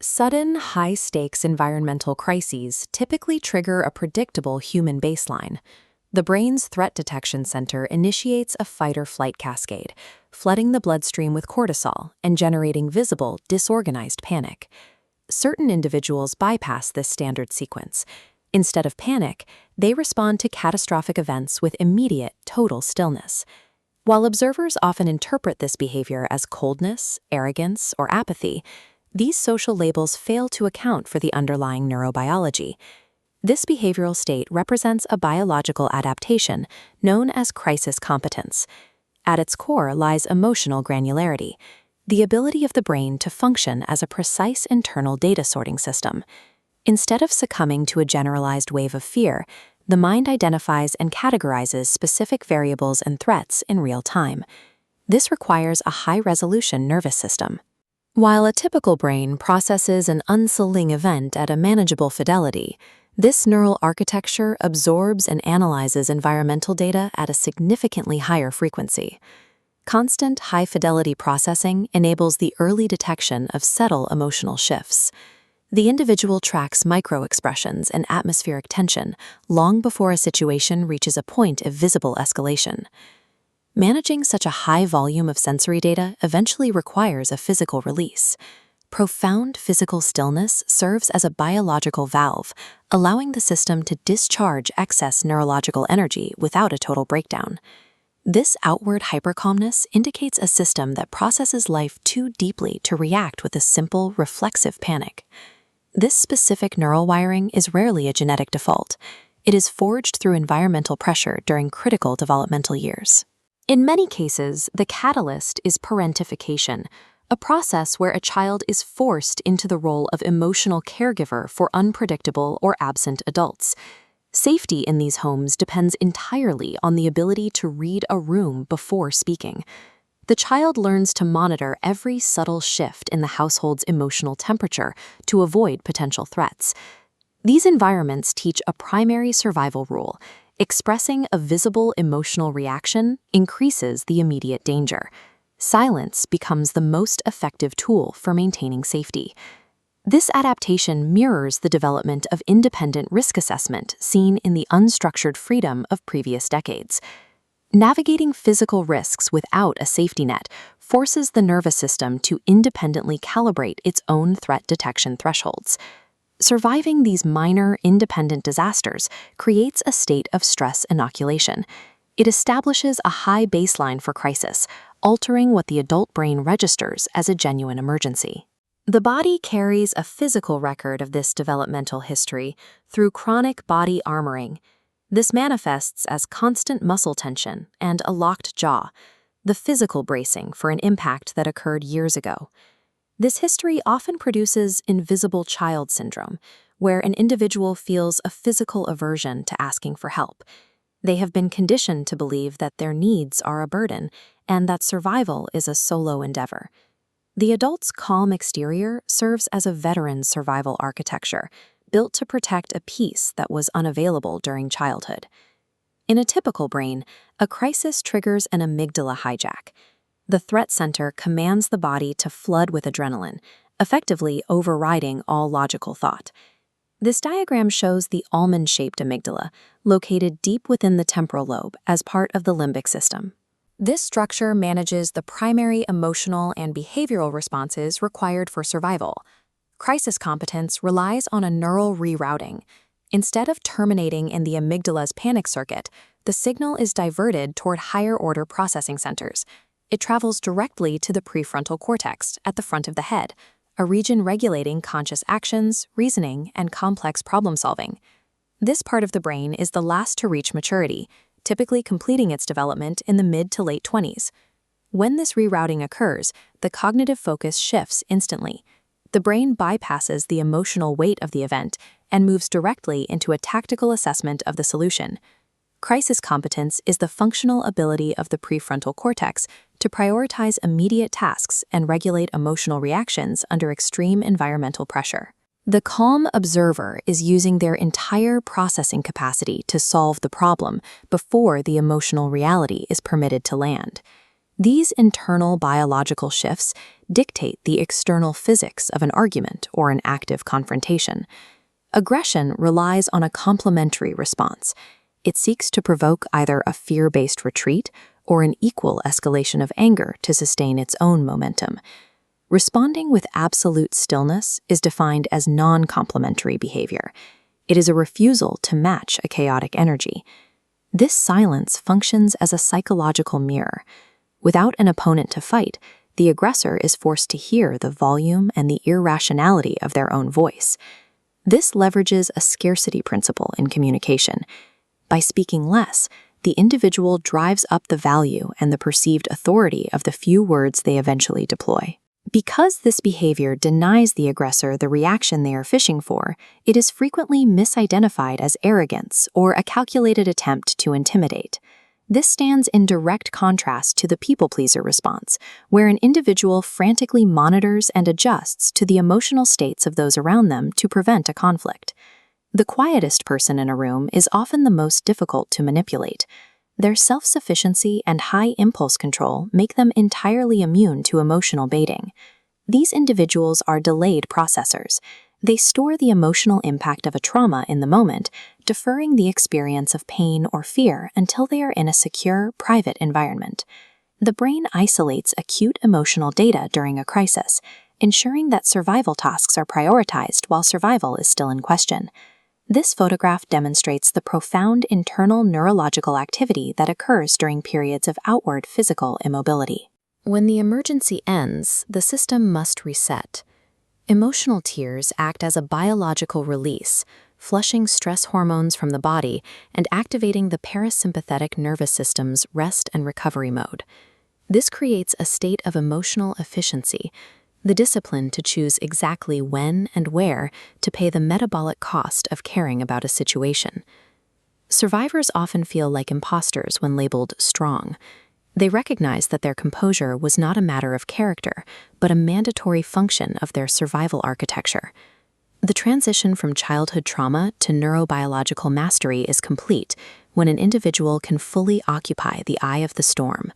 Sudden, high-stakes environmental crises typically trigger a predictable human baseline. The brain's threat detection center initiates a fight-or-flight cascade, flooding the bloodstream with cortisol and generating visible, disorganized panic. Certain individuals bypass this standard sequence. Instead of panic, they respond to catastrophic events with immediate, total stillness. While observers often interpret this behavior as coldness, arrogance, or apathy, these social labels fail to account for the underlying neurobiology. This behavioral state represents a biological adaptation known as crisis competence. At its core lies emotional granularity, the ability of the brain to function as a precise internal data sorting system. Instead of succumbing to a generalized wave of fear, the mind identifies and categorizes specific variables and threats in real time. This requires a high-resolution nervous system. While a typical brain processes an unsettling event at a manageable fidelity, this neural architecture absorbs and analyzes environmental data at a significantly higher frequency. Constant high-fidelity processing enables the early detection of subtle emotional shifts. The individual tracks micro-expressions and atmospheric tension long before a situation reaches a point of visible escalation. Managing such a high volume of sensory data eventually requires a physical release. Profound physical stillness serves as a biological valve, allowing the system to discharge excess neurological energy without a total breakdown. This outward hypercalmness indicates a system that processes life too deeply to react with a simple, reflexive panic. This specific neural wiring is rarely a genetic default. It is forged through environmental pressure during critical developmental years. In many cases, the catalyst is parentification, a process where a child is forced into the role of emotional caregiver for unpredictable or absent adults. Safety in these homes depends entirely on the ability to read a room before speaking. The child learns to monitor every subtle shift in the household's emotional temperature to avoid potential threats. These environments teach a primary survival rule: expressing a visible emotional reaction increases the immediate danger. Silence becomes the most effective tool for maintaining safety. This adaptation mirrors the development of independent risk assessment seen in the unstructured freedom of previous decades. Navigating physical risks without a safety net forces the nervous system to independently calibrate its own threat detection thresholds. Surviving these minor, independent disasters creates a state of stress inoculation. It establishes a high baseline for crisis, altering what the adult brain registers as a genuine emergency. The body carries a physical record of this developmental history through chronic body armoring. This manifests as constant muscle tension and a locked jaw, the physical bracing for an impact that occurred years ago. This history often produces invisible child syndrome, where an individual feels a physical aversion to asking for help. They have been conditioned to believe that their needs are a burden and that survival is a solo endeavor. The adult's calm exterior serves as a veteran's survival architecture, built to protect a peace that was unavailable during childhood. In a typical brain, a crisis triggers an amygdala hijack. The threat center commands the body to flood with adrenaline, effectively overriding all logical thought. This diagram shows the almond-shaped amygdala, located deep within the temporal lobe as part of the limbic system. This structure manages the primary emotional and behavioral responses required for survival. Crisis competence relies on a neural rerouting. Instead of terminating in the amygdala's panic circuit, the signal is diverted toward higher-order processing centers. It travels directly to the prefrontal cortex at the front of the head, a region regulating conscious actions, reasoning, and complex problem-solving. This part of the brain is the last to reach maturity, typically completing its development in the mid to late 20s. When this rerouting occurs, the cognitive focus shifts instantly. The brain bypasses the emotional weight of the event and moves directly into a tactical assessment of the solution. Crisis competence is the functional ability of the prefrontal cortex to prioritize immediate tasks and regulate emotional reactions under extreme environmental pressure. The calm observer is using their entire processing capacity to solve the problem before the emotional reality is permitted to land. These internal biological shifts dictate the external physics of an argument or an active confrontation. Aggression relies on a complementary response. It seeks to provoke either a fear-based retreat or an equal escalation of anger to sustain its own momentum. Responding with absolute stillness is defined as non-complementary behavior. It is a refusal to match a chaotic energy. This silence functions as a psychological mirror. Without an opponent to fight, the aggressor is forced to hear the volume and the irrationality of their own voice. This leverages a scarcity principle in communication. By speaking less, the individual drives up the value and the perceived authority of the few words they eventually deploy. Because this behavior denies the aggressor the reaction they are fishing for, it is frequently misidentified as arrogance or a calculated attempt to intimidate. This stands in direct contrast to the people-pleaser response, where an individual frantically monitors and adjusts to the emotional states of those around them to prevent a conflict. The quietest person in a room is often the most difficult to manipulate. Their self-sufficiency and high impulse control make them entirely immune to emotional baiting. These individuals are delayed processors. They store the emotional impact of a trauma in the moment, deferring the experience of pain or fear until they are in a secure, private environment. The brain isolates acute emotional data during a crisis, ensuring that survival tasks are prioritized while survival is still in question. This photograph demonstrates the profound internal neurological activity that occurs during periods of outward physical immobility. When the emergency ends, the system must reset. Emotional tears act as a biological release, flushing stress hormones from the body and activating the parasympathetic nervous system's rest and recovery mode. This creates a state of emotional efficiency, the discipline to choose exactly when and where to pay the metabolic cost of caring about a situation. Survivors often feel like imposters when labeled strong. They recognize that their composure was not a matter of character, but a mandatory function of their survival architecture. The transition from childhood trauma to neurobiological mastery is complete when an individual can fully occupy the eye of the storm.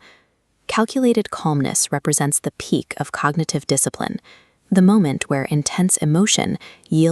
Calculated calmness represents the peak of cognitive discipline, the moment where intense emotion yields